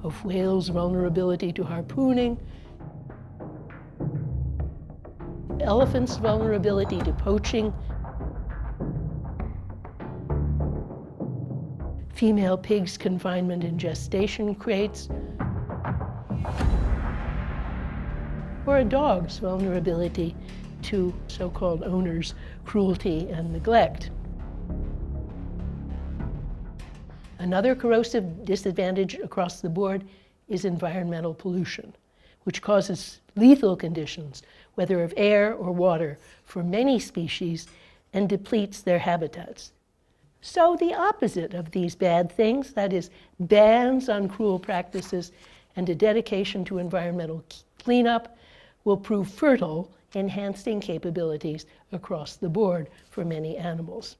of whales' vulnerability to harpooning, elephants' vulnerability to poaching, female pigs' confinement in gestation crates, or a dog's vulnerability to so-called owners' cruelty and neglect. Another corrosive disadvantage across the board is environmental pollution, which causes lethal conditions, whether of air or water, for many species and depletes their habitats. So the opposite of these bad things, that is, bans on cruel practices and a dedication to environmental cleanup, will prove fertile, enhancing capabilities across the board for many animals.